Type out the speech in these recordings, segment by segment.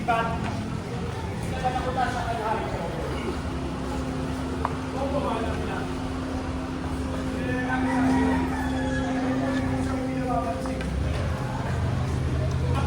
kaibigan, nagkatakutan sa kanyari ko. Kung pumalang na,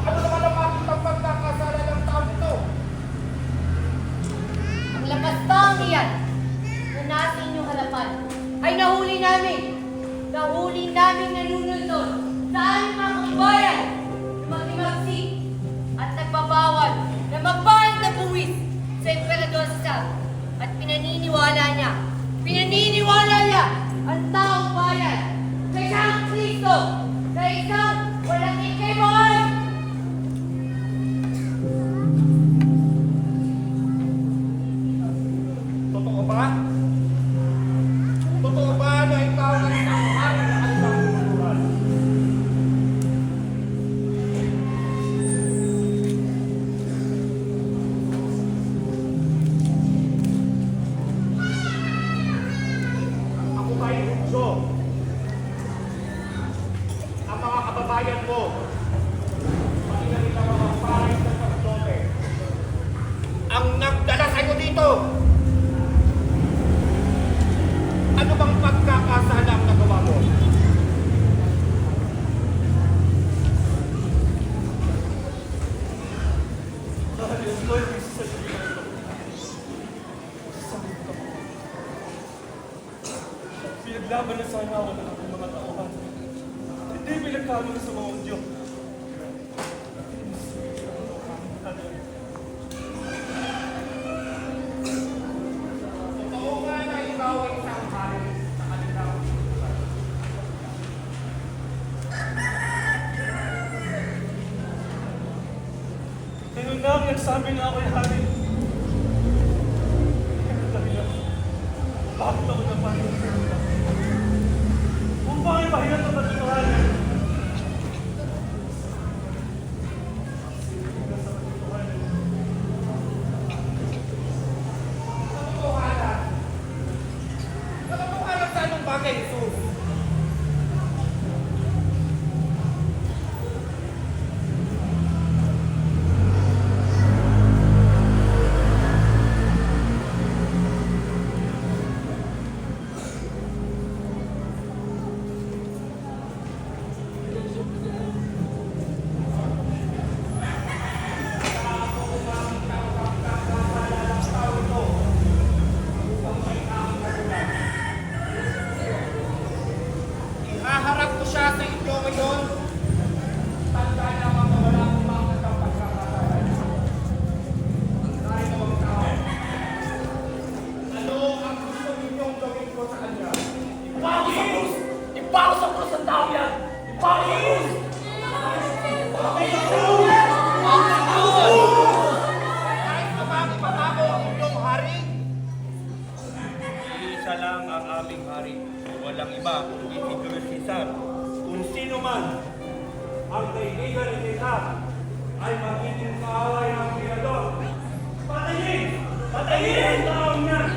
ano naman ang aking pagkakasala ng taon ito? Ang lakas bang iyan na nasa inyong harapan ay nahuli namin. Nahuli namin nanunod sa aming mga kabayan na maglimagsi at nagbabawal na magbayad na buwis sa Emperador Sam at pinaniniwala niya ang taong bayan sa isang Kristo, sa isang walang ikaibahan. Totoo ba? Totoo ba na ikaw ang isang hari na kanilang kultural? Ako ba'y Hudyo? Ang mga kababayan mo, pati na rin ang mga pares ng pagdote, ang nagdala sa'yo dito. Ano bang pagkakasala ang nagawa mo? Dahil ito ay isa sa ito. Pinaglaban na sana ako ng aking mga tauhan. Hindi pinagkano na sa mga Diyos. Totoo nga na ikaw ay isang hari sa kanilang kultural. Ngayon na ang nagsabi na ako'y hari. Dahil bakit ako napahin sa ito? Kung bakit pahinat ang katotohanan? Katotohanan sa anong bagay, Jesus? Ihaharap ko siya sa inyo ngayon. Tanda lamang na wala akong bakit ang pagkakasala. Narito ang tao. Ano ang gusto ninyong gawin ko sa kanya? Ipako sa krus! Ipako sa krus ang tao yan! Ipako sa krus! Kahit na bakit papako ang inyong hari? Isa lang ang aming hari. Walang iba kundi si Julius Caesar. Kung sino man ang kaibigan ni Caesar ay magiging kaaway ng Emperador. Patayin! Patayin ang taong yan!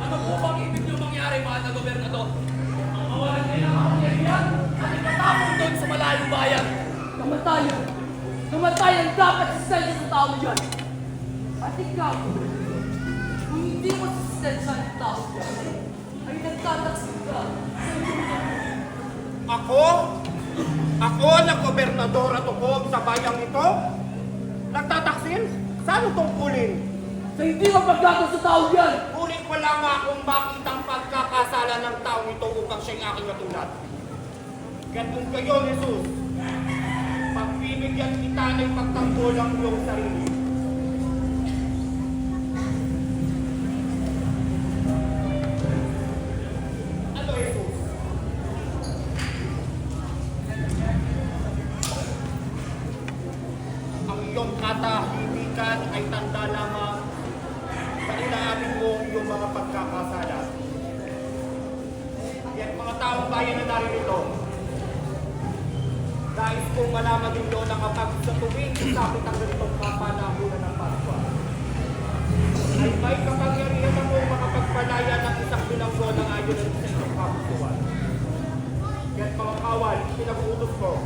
Ano po bang ibig nyo mangyari, mga na-gobernador? Ang mawalan kayo ng kapangyarihan at itatapon doon sa malayong bayan. Kamatayan! Kamatayan dapat sisensya sa tao yan! At ikaw, kung hindi mo sisensya ng tao yan, ay nagtataksin ka sa iyong Ako? Ako na gobernador at hukom sa bayang ito? Nagtataksin? Saan tungkulin? sa hindi mapaglato sa tao yan! Ulit wala nga akong makitang pagkakasala ng taong ito upang siya'y aking matulad. Kaya't kung kayo, Jesus, pagbibigyan kita ng pagtanggol ang iyong sarili. Ano, Jesus? Ang iyong katahimikan ay tanda lamang sa inaamin mo yung mga pagkakasala. Yan mga taong bayan na naririto, nais kong malaman ninyo na kapag sa tuwing isapit ang ganitong kapanahunan ng Pasko, ay may kapangyarihan na mo makapagpalaya ng isang bilanggo ng ayon sa inyong kapusuan. Yan mga kawal, pinag-uutos ko.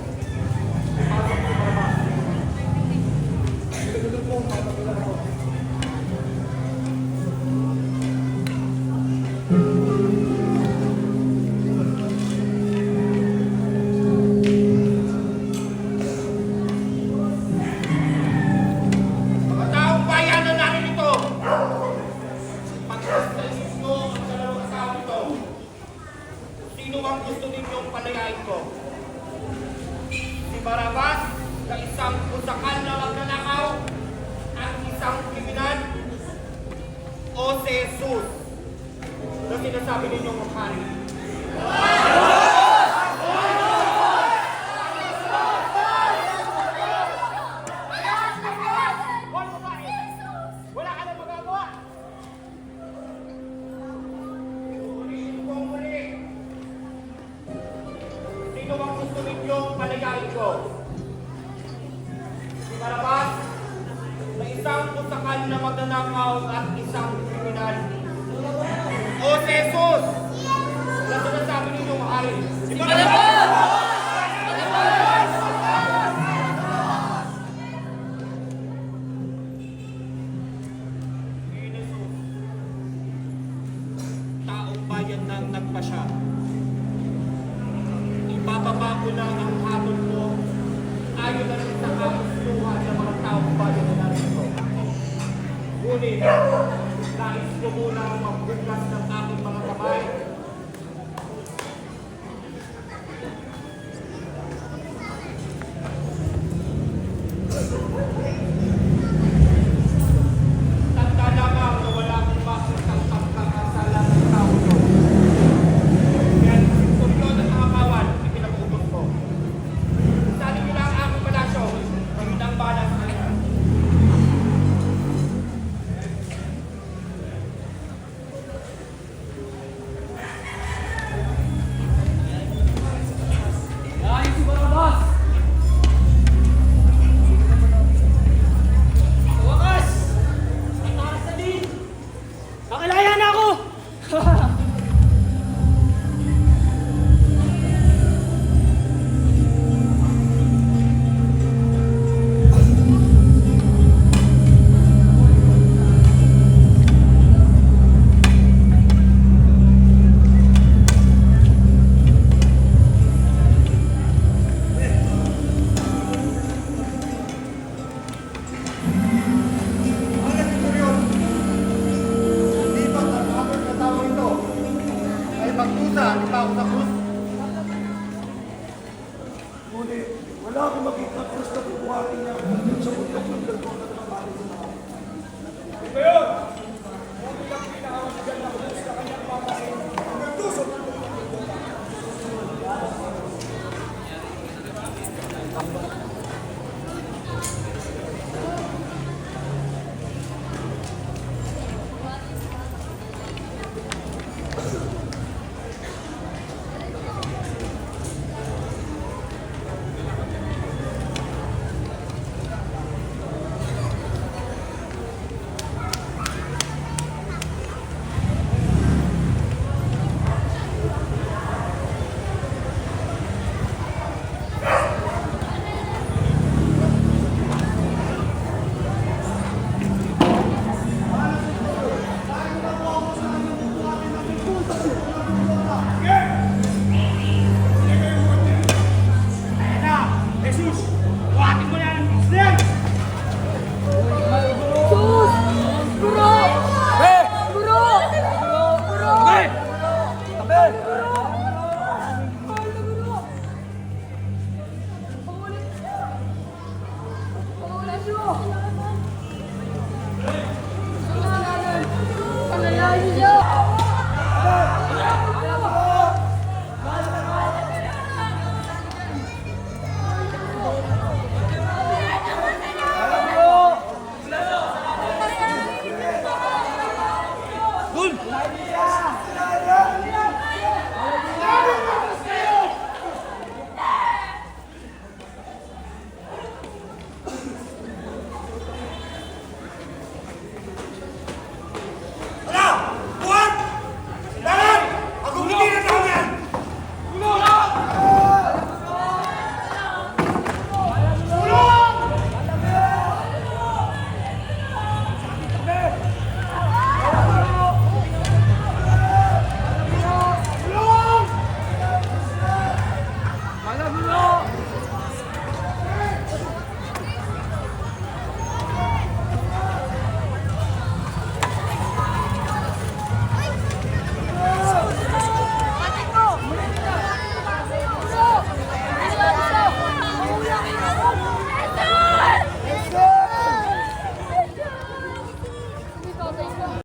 Pasok mo Barabas. Mga taong bayan na naririto, pagkastalis ko ang dalawang asawa nito, sino ang gusto ninyong palayain ko? Si Barabas na isang kusakal na magnanakaw, ang isang kriminal, o si Jesus na sinasabi ninyong hari? Hoy, babae! Wala ka nang magagawa! Ulitin ko ang muli. Sino ang gusto ninyong palayain ko? Si Barabas na isang kusakal na magnanakaw at isang kriminal. O si Jesus na sinasabi ninyong hari? Si Barabas! Jesus, taong bayan nang nagpasya. Ibababa ko lang ang hatol ko ayon na rin sa kagustuhan ng mga taong bayan na narito. Ngunit, nais ko muna magbuklas ng aking mga kamay. Tanda lamang na wala akong makitang pagkakasala ng tao ko. Kaya kumplot at mga bawal, ipinag-uutos ko. Sali nyo lang ang aking palasyo, gawin ang bala sa kanila. Yahin si Barabas! Sa wakas! Ang takas na din! Nakilaya na ako! Bakit ito yun? Hindi ba ang aking katao ito ay magdusa ni Pao sa krus? Ngunit wala akong makita krus na bubuhatin niya sa bundok ng Golgotha.